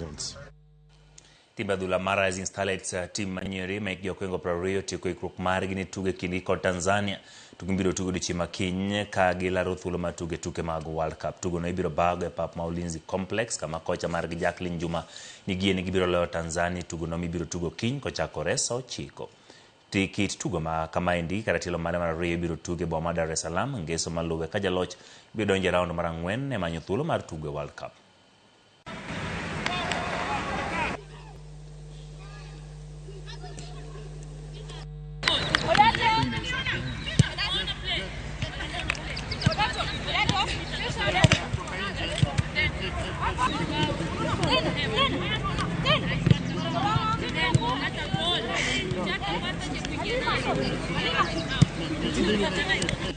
fields. Timba dhula mar Rising Starlets team manyere mek jokwengo prario tiko ikruok margi ni tuge kini kod Tanzania tugimbiro tugo dichi makiny ka gilaro thuolo matuge tuke mag World Cup. Tugo no ibiro bago e pap Maulinzi Complex kama kocha margi Jacqueline Juma nigie ni gibiro leo Tanzania. Tugo no ibiro tugo kiny kochakore saa 9. Tikit tugo ma kama endi karatilo mare mar ariyo ibiro tuge boma Dar es Salaam ngeso maluwe ka jaloch biro donjo round mar 4 e manyo thuolo mar tugo World Cup.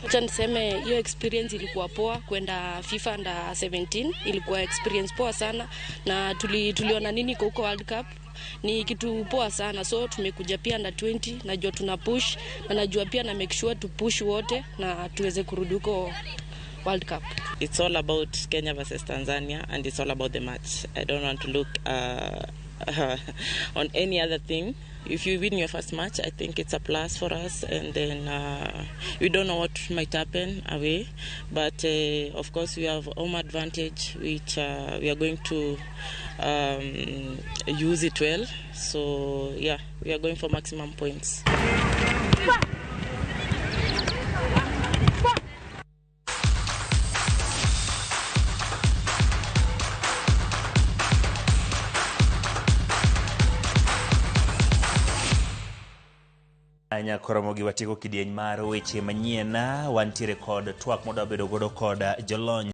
Acha niseme hiyo experience ilikuwa poa. Kwenda FIFA under 17 ilikuwa experience poa sana, na tuliona nini kwa huko World Cup ni kitu poa sana. So tumekuja pia under 20, najua tuna push na najua pia na make sure to push wote na tuweze kurudi huko World Cup. It's all about Kenya versus Tanzania, and it's all about the match. I don't want to look on any other thing. If you win your first match, I think it's a plus for us, and then we don't know what might happen away, but of course we have home advantage, which we are going to use it well. So yeah, we are going for maximum points. Ramogi watiko kidieny mar weche manyien wantiere kod twak moda bedo godo kod jolony